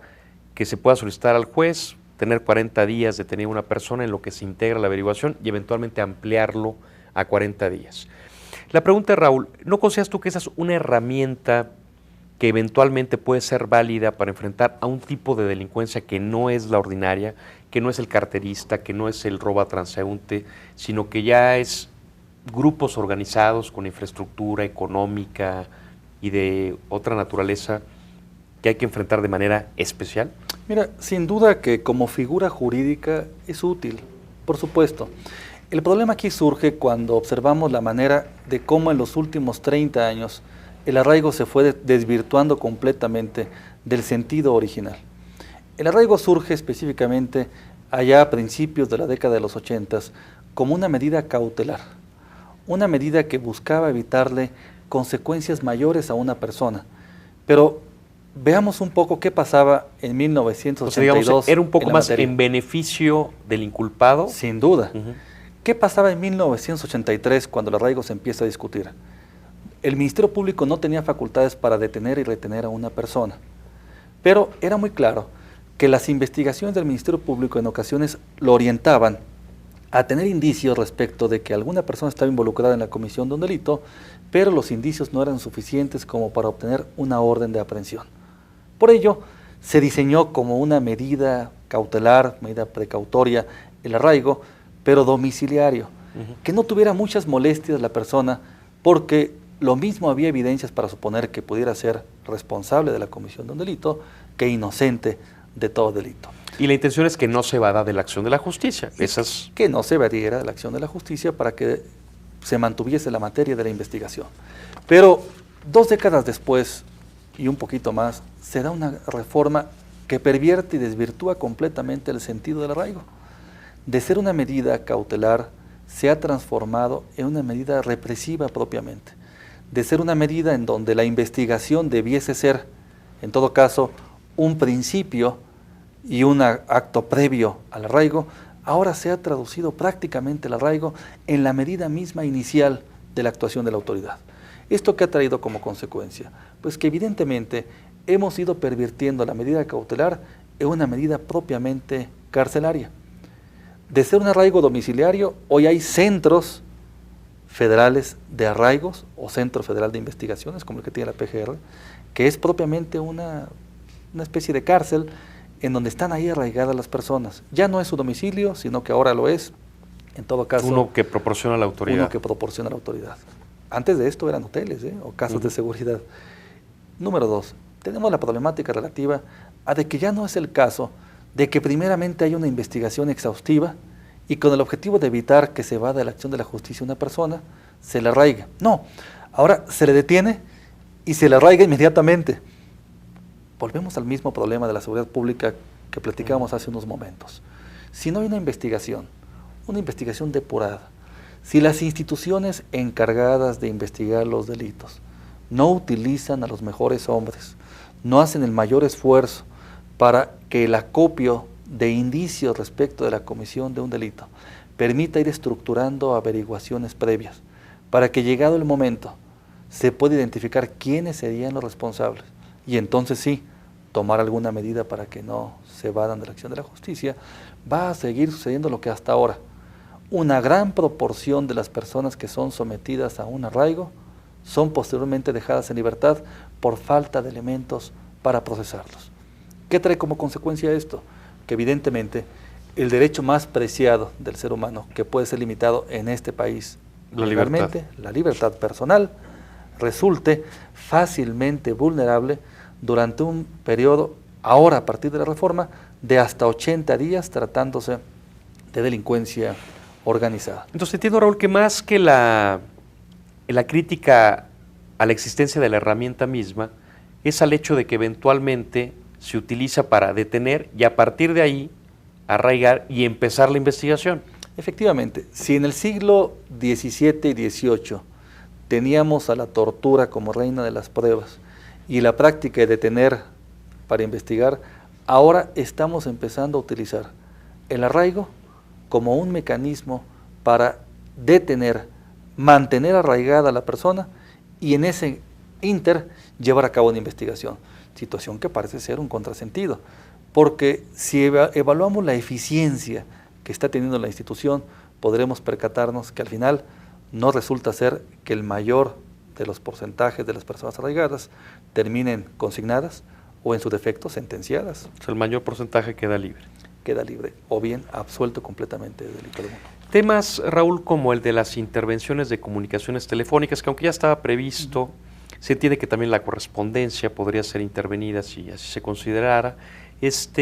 que se pueda solicitar al juez, tener 40 días detenida una persona en lo que se integra la averiguación y eventualmente ampliarlo a 40 días. La pregunta es, Raúl, ¿no consideras tú que esa es una herramienta que eventualmente puede ser válida para enfrentar a un tipo de delincuencia que no es la ordinaria, que no es el carterista, que no es el robo a transeúnte, sino que ya es grupos organizados con infraestructura económica y de otra naturaleza que hay que enfrentar de manera especial? Mira, sin duda que como figura jurídica es útil, por supuesto. El problema aquí surge cuando observamos la manera de cómo en los últimos 30 años el arraigo se fue desvirtuando completamente del sentido original. El arraigo surge específicamente allá a principios de la década de los 80 como una medida cautelar, una medida que buscaba evitarle consecuencias mayores a una persona. Pero veamos un poco qué pasaba en 1982. O sea, digamos, era un poco más en beneficio del inculpado. Sin duda. ¿Qué pasaba en 1983 cuando el arraigo se empieza a discutir? El Ministerio Público no tenía facultades para detener y retener a una persona, pero era muy claro que las investigaciones del Ministerio Público en ocasiones lo orientaban a tener indicios respecto de que alguna persona estaba involucrada en la comisión de un delito, pero los indicios no eran suficientes como para obtener una orden de aprehensión. Por ello, se diseñó como una medida cautelar, medida precautoria, el arraigo, pero domiciliario, que no tuviera muchas molestias la persona, porque lo mismo había evidencias para suponer que pudiera ser responsable de la comisión de un delito que inocente de todo delito. Y la intención es que no se evada de la acción de la justicia. Que no se evadiera de la acción de la justicia para que se mantuviese la materia de la investigación. Pero 2 décadas después, y un poquito más, se da una reforma que pervierte y desvirtúa completamente el sentido del arraigo. De ser una medida cautelar, se ha transformado en una medida represiva propiamente. De ser una medida en donde la investigación debiese ser, en todo caso, un principio y un acto previo al arraigo, ahora se ha traducido prácticamente el arraigo en la medida misma inicial de la actuación de la autoridad. ¿Esto qué ha traído como consecuencia? Pues que evidentemente hemos ido pervirtiendo la medida cautelar en una medida propiamente carcelaria. De ser un arraigo domiciliario, hoy hay centros federales de arraigos o Centro Federal de Investigaciones, como el que tiene la PGR, que es propiamente una especie de cárcel en donde están ahí arraigadas las personas. Ya no es su domicilio, sino que ahora lo es, en todo caso. Uno que proporciona la autoridad. Uno que proporciona la autoridad. Antes de esto eran hoteles o casas de seguridad. Número 2, tenemos la problemática relativa a de que ya no es el caso de que primeramente hay una investigación exhaustiva y con el objetivo de evitar que se vada de la acción de la justicia una persona, se le arraigue. No, ahora se le detiene y se le arraiga inmediatamente. Volvemos al mismo problema de la seguridad pública que platicábamos hace unos momentos. Si no hay una investigación depurada, si las instituciones encargadas de investigar los delitos no utilizan a los mejores hombres, no hacen el mayor esfuerzo para que el acopio de indicios respecto de la comisión de un delito permita ir estructurando averiguaciones previas, para que llegado el momento se pueda identificar quiénes serían los responsables y entonces sí, tomar alguna medida para que no se vadan de la acción de la justicia, va a seguir sucediendo lo que hasta ahora. Una gran proporción de las personas que son sometidas a un arraigo son posteriormente dejadas en libertad por falta de elementos para procesarlos. ¿Qué trae como consecuencia esto? Que evidentemente el derecho más preciado del ser humano, que puede ser limitado en este país legalmente, la libertad personal, resulte fácilmente vulnerable durante un periodo, ahora a partir de la reforma, de hasta 80 días tratándose de delincuencia organizada. Entonces entiendo, Raúl, que más que la crítica a la existencia de la herramienta misma, es al hecho de que eventualmente se utiliza para detener y a partir de ahí arraigar y empezar la investigación. Efectivamente, si en el siglo XVII y XVIII teníamos a la tortura como reina de las pruebas y la práctica de detener para investigar, ahora estamos empezando a utilizar el arraigo como un mecanismo para detener, mantener arraigada a la persona y en ese inter llevar a cabo una investigación, situación que parece ser un contrasentido, porque si evaluamos la eficiencia que está teniendo la institución, podremos percatarnos que al final no resulta ser que el mayor de los porcentajes de las personas arraigadas terminen consignadas o en su defecto sentenciadas. O sea, el mayor porcentaje queda libre. Queda libre o bien absuelto completamente de delito alguno. Temas, Raúl, como el de las intervenciones de comunicaciones telefónicas, que aunque ya estaba previsto, se entiende que también la correspondencia podría ser intervenida si así se considerara.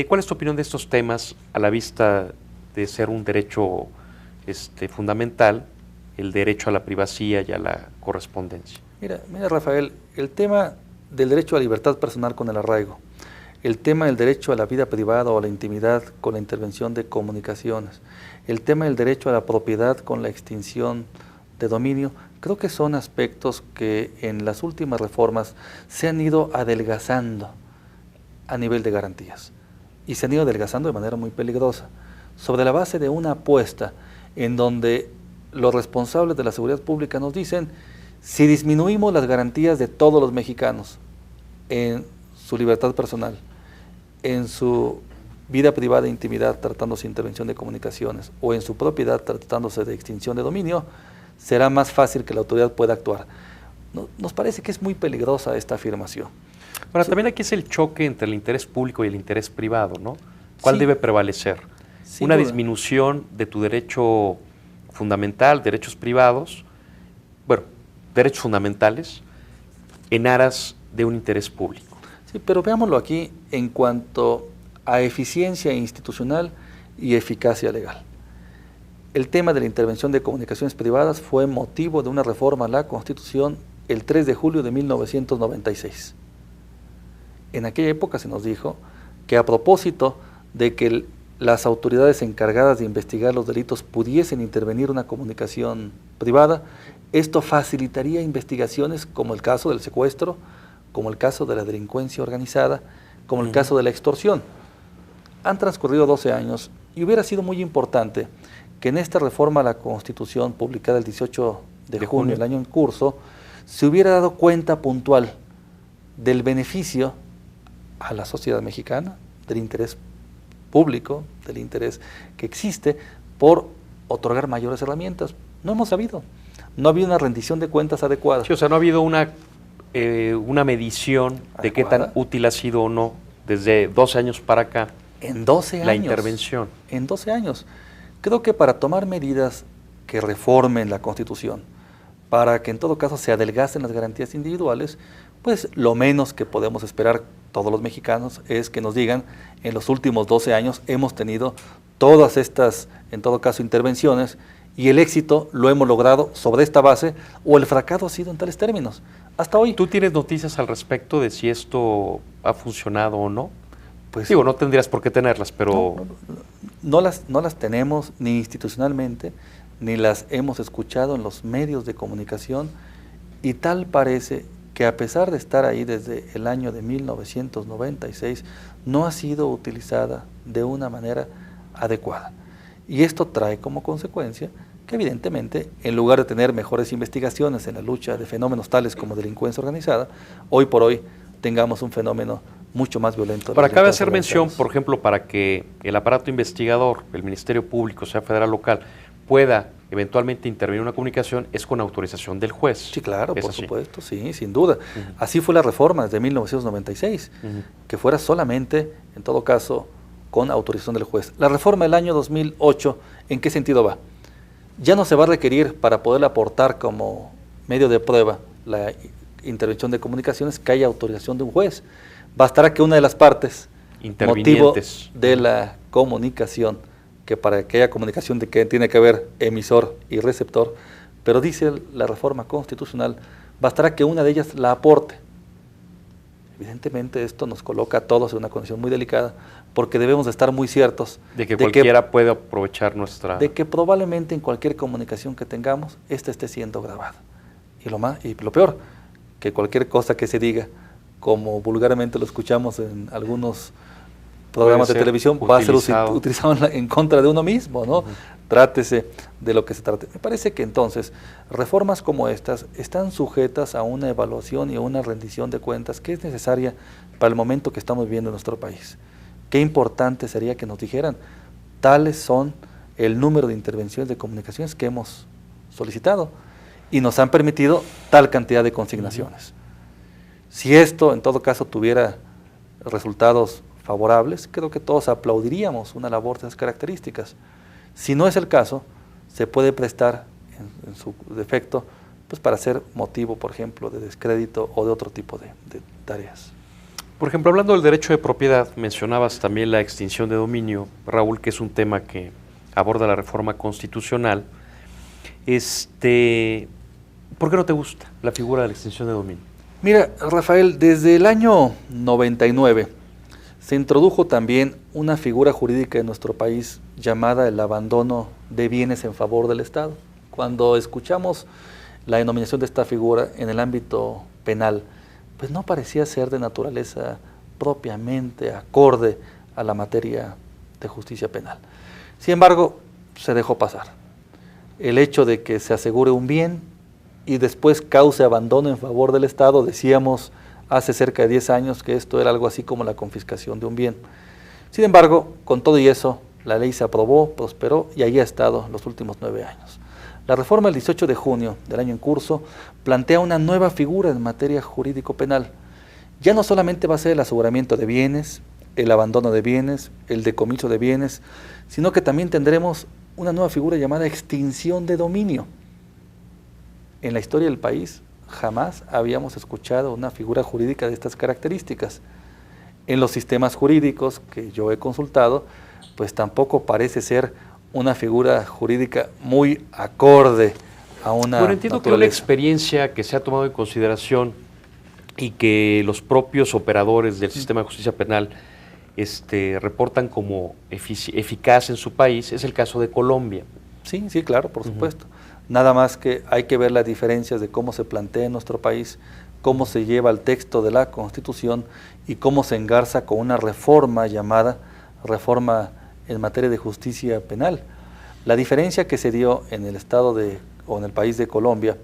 ¿Cuál es tu opinión de estos temas a la vista de ser un derecho fundamental, el derecho a la privacidad y a la correspondencia? Mira, Rafael, el tema del derecho a la libertad personal con el arraigo, el tema del derecho a la vida privada o a la intimidad con la intervención de comunicaciones, el tema del derecho a la propiedad con la extinción de dominio, creo que son aspectos que en las últimas reformas se han ido adelgazando a nivel de garantías y se han ido adelgazando de manera muy peligrosa, sobre la base de una apuesta en donde los responsables de la seguridad pública nos dicen, si disminuimos las garantías de todos los mexicanos en su libertad personal, en su vida privada e intimidad tratándose de intervención de comunicaciones o en su propiedad tratándose de extinción de dominio, será más fácil que la autoridad pueda actuar. Nos parece que es muy peligrosa esta afirmación. Ahora, también aquí es el choque entre el interés público y el interés privado, ¿no? ¿Cuál debe prevalecer? Una disminución de tu derecho fundamental, derechos privados, bueno, derechos fundamentales, en aras de un interés público. Sí, pero veámoslo aquí en cuanto a eficiencia institucional y eficacia legal. El tema de la intervención de comunicaciones privadas fue motivo de una reforma a la Constitución el 3 de julio de 1996. En aquella época se nos dijo que a propósito de que las autoridades encargadas de investigar los delitos pudiesen intervenir una comunicación privada, esto facilitaría investigaciones como el caso del secuestro, como el caso de la delincuencia organizada, como el caso de la extorsión. Han transcurrido 12 años y hubiera sido muy importante que en esta reforma a la Constitución publicada el 18 de junio del año en curso, se hubiera dado cuenta puntual del beneficio a la sociedad mexicana, del interés público, del interés que existe por otorgar mayores herramientas. No hemos sabido, no ha habido una rendición de cuentas adecuada. Sí, o sea, no ha habido una medición adecuada de qué tan útil ha sido o no desde 12 años para acá. En 12 años. La intervención. En 12 años. Creo que para tomar medidas que reformen la Constitución, para que en todo caso se adelgacen las garantías individuales, pues lo menos que podemos esperar todos los mexicanos, es que nos digan, en los últimos 12 años hemos tenido todas estas, en todo caso, intervenciones, y el éxito lo hemos logrado sobre esta base, o el fracaso ha sido en tales términos. Hasta hoy. ¿Tú tienes noticias al respecto de si esto ha funcionado o no? Pues, digo, no tendrías por qué tenerlas, pero... No las tenemos ni institucionalmente, ni las hemos escuchado en los medios de comunicación, y tal parece que a pesar de estar ahí desde el año de 1996, no ha sido utilizada de una manera adecuada. Y esto trae como consecuencia que evidentemente, en lugar de tener mejores investigaciones en la lucha de fenómenos tales como delincuencia organizada, hoy por hoy tengamos un fenómeno mucho más violento. Ahora, cabe hacer mención, por ejemplo, para que el aparato investigador, el Ministerio Público, sea federal o local, pueda eventualmente intervenir en una comunicación, es con autorización del juez. Sí, claro, por así? supuesto, sí, sin duda. Así fue la reforma desde 1996, que fuera solamente, en todo caso, con autorización del juez. La reforma del año 2008, ¿en qué sentido va? Ya no se va a requerir para poder aportar como medio de prueba la intervención de comunicaciones que haya autorización de un juez. Bastará que una de las partes, motivo de la comunicación, que para que haya comunicación de que tiene que haber emisor y receptor, pero dice la reforma constitucional, bastará que una de ellas la aporte. Evidentemente esto nos coloca a todos en una condición muy delicada, porque debemos de estar muy ciertos de que cualquiera puede aprovechar nuestra... De que probablemente en cualquier comunicación que tengamos, esta esté siendo grabada. Y lo peor, que cualquier cosa que se diga, como vulgarmente lo escuchamos en algunos programas de televisión, va a ser utilizado en contra de uno mismo, ¿no? Trátese de lo que se trate. Me parece que entonces reformas como estas están sujetas a una evaluación y a una rendición de cuentas que es necesaria para el momento que estamos viviendo en nuestro país. Qué importante sería que nos dijeran, tales son el número de intervenciones de comunicaciones que hemos solicitado y nos han permitido tal cantidad de consignaciones. Si esto en todo caso tuviera resultados favorables, creo que todos aplaudiríamos una labor de esas características. Si no es el caso, se puede prestar en su defecto pues para ser motivo, por ejemplo, de descrédito o de otro tipo de tareas. Por ejemplo, hablando del derecho de propiedad, mencionabas también la extinción de dominio, Raúl, que es un tema que aborda la reforma constitucional. ¿Por qué no te gusta la figura de la extinción de dominio? Mira, Rafael, desde el año 99 se introdujo también una figura jurídica en nuestro país llamada el abandono de bienes en favor del Estado. Cuando escuchamos la denominación de esta figura en el ámbito penal, pues no parecía ser de naturaleza propiamente acorde a la materia de justicia penal. Sin embargo, se dejó pasar. El hecho de que se asegure un bien y después cause abandono en favor del Estado, decíamos hace cerca de 10 años que esto era algo así como la confiscación de un bien. Sin embargo, con todo y eso, la ley se aprobó, prosperó y ahí ha estado los últimos 9 años. La reforma del 18 de junio del año en curso plantea una nueva figura en materia jurídico-penal. Ya no solamente va a ser el aseguramiento de bienes, el abandono de bienes, el decomiso de bienes, sino que también tendremos una nueva figura llamada extinción de dominio. En la historia del país jamás habíamos escuchado una figura jurídica de estas características. En los sistemas jurídicos que yo he consultado, pues tampoco parece ser una figura jurídica muy acorde a una Bueno, entiendo que una experiencia que se ha tomado en consideración y que los propios operadores del sistema de justicia penal reportan como eficaz en su país es el caso de Colombia. Sí, claro, por supuesto. Nada más que hay que ver las diferencias de cómo se plantea en nuestro país, cómo se lleva el texto de la Constitución y cómo se engarza con una reforma llamada reforma en materia de justicia penal. La diferencia que se dio en el en el país de Colombia,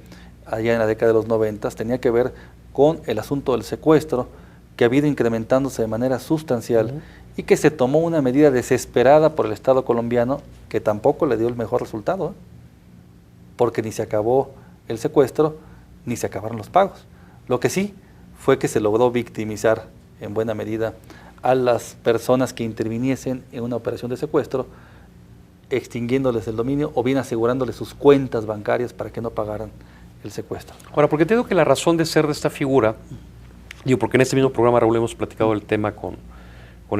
allá en la década de los 90, tenía que ver con el asunto del secuestro, que ha ido incrementándose de manera sustancial y que se tomó una medida desesperada por el Estado colombiano que tampoco le dio el mejor resultado, porque ni se acabó el secuestro, ni se acabaron los pagos. Lo que sí fue que se logró victimizar en buena medida a las personas que interviniesen en una operación de secuestro, extinguiéndoles el dominio o bien asegurándoles sus cuentas bancarias para que no pagaran el secuestro. Ahora, porque entiendo que la razón de ser de esta figura Digo, porque en este mismo programa, Raúl, hemos platicado el tema con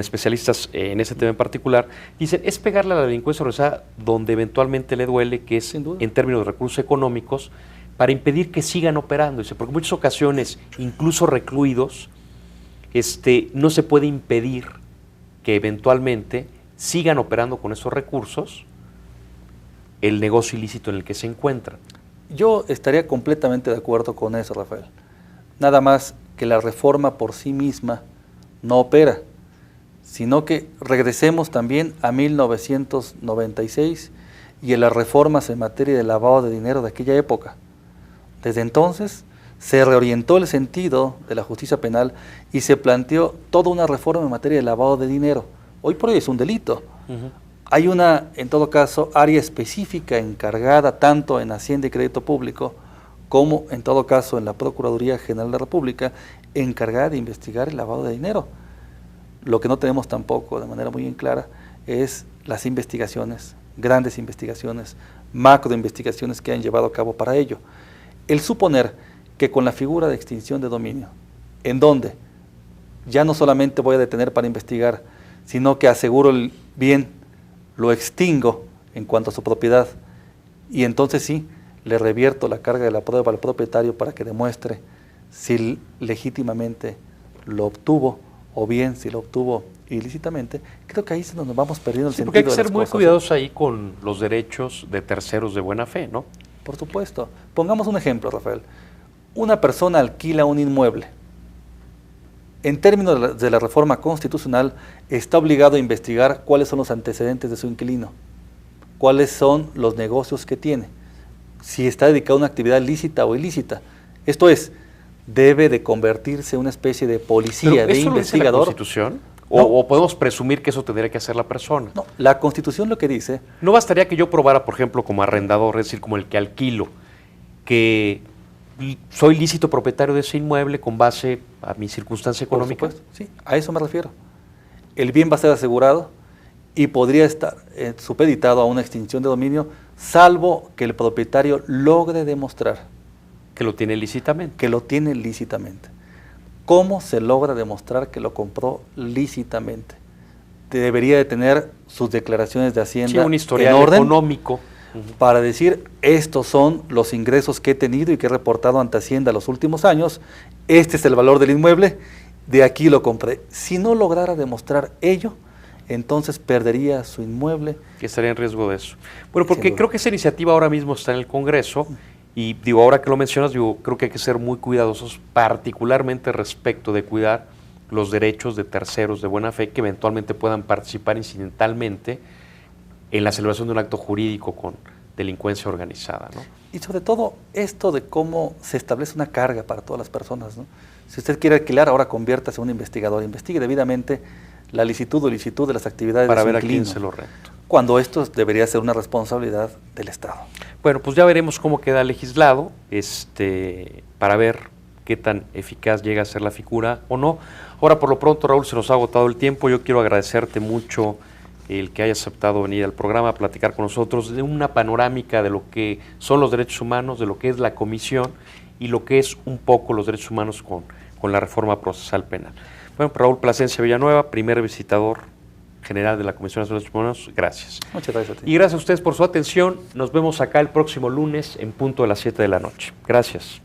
especialistas en ese tema en particular. Dicen, es pegarle a la delincuencia organizada donde eventualmente le duele, que es en términos de recursos económicos, para impedir que sigan operando. Dice, porque en muchas ocasiones, incluso recluidos, no se puede impedir que eventualmente sigan operando con esos recursos el negocio ilícito en el que se encuentran. Yo estaría completamente de acuerdo con eso, Rafael. Nada más que la reforma por sí misma no opera, sino que regresemos también a 1996 y a las reformas en materia de lavado de dinero de aquella época. Desde entonces se reorientó el sentido de la justicia penal y se planteó toda una reforma en materia de lavado de dinero. Hoy por hoy es un delito. Hay una, en todo caso, área específica encargada tanto en Hacienda y Crédito Público como, en todo caso, en la Procuraduría General de la República, encargada de investigar el lavado de dinero. Lo que no tenemos tampoco de manera muy bien clara es las investigaciones, grandes investigaciones, macro investigaciones que han llevado a cabo para ello. El suponer que con la figura de extinción de dominio, en donde ya no solamente voy a detener para investigar, sino que aseguro el bien, lo extingo en cuanto a su propiedad, y entonces sí, le revierto la carga de la prueba al propietario para que demuestre si legítimamente lo obtuvo o bien si lo obtuvo ilícitamente. Creo que ahí es donde nos vamos perdiendo el sentido de las cosas. Porque hay que ser muy cuidadosos ahí con los derechos de terceros de buena fe, ¿no? Por supuesto. Pongamos un ejemplo, Rafael. Una persona alquila un inmueble. En términos de la reforma constitucional, está obligado a investigar cuáles son los antecedentes de su inquilino, cuáles son los negocios que tiene, si está dedicado a una actividad lícita o ilícita. Esto es, debe de convertirse en una especie de policía, de investigador. ¿Eso lo dice la Constitución? No. ¿O podemos presumir que eso tendría que hacer la persona? No, la Constitución lo que dice... No bastaría que yo probara, por ejemplo, como arrendador, es decir, como el que alquilo, que soy lícito propietario de ese inmueble con base a mi circunstancia económica. Por supuesto, sí, a eso me refiero. El bien va a ser asegurado y podría estar supeditado a una extinción de dominio, salvo que el propietario logre demostrar que lo tiene lícitamente. Que lo tiene lícitamente. ¿Cómo se logra demostrar que lo compró lícitamente? Debería de tener sus declaraciones de Hacienda un historial en orden económico para decir, estos son los ingresos que he tenido y que he reportado ante Hacienda los últimos años, este es el valor del inmueble, de aquí lo compré. Si no lograra demostrar ello, entonces perdería su inmueble. Que estaría en riesgo de eso. Bueno, porque creo que esa iniciativa ahora mismo está en el Congreso y digo, ahora que lo mencionas, digo, creo que hay que ser muy cuidadosos, particularmente respecto de cuidar los derechos de terceros de buena fe que eventualmente puedan participar incidentalmente en la celebración de un acto jurídico con delincuencia organizada, ¿no? Y sobre todo esto de cómo se establece una carga para todas las personas, ¿no? Si usted quiere alquilar, ahora conviértase en un investigador, investigue debidamente la licitud o ilicitud de las actividades para de su ver inquilino, a quién se lo rento. Cuando esto debería ser una responsabilidad del Estado. Bueno, pues ya veremos cómo queda legislado, para ver qué tan eficaz llega a ser la figura o no. Ahora, por lo pronto, Raúl, se nos ha agotado el tiempo. Yo quiero agradecerte mucho el que hayas aceptado venir al programa a platicar con nosotros de una panorámica de lo que son los derechos humanos, de lo que es la comisión y lo que es un poco los derechos humanos con la reforma procesal penal. Bueno, Raúl Plasencia Villanueva, primer visitador general de la Comisión Nacional de Derechos Humanos, gracias. Muchas gracias a ti. Y gracias a ustedes por su atención. Nos vemos acá el próximo lunes en punto de las 7 de la noche. Gracias.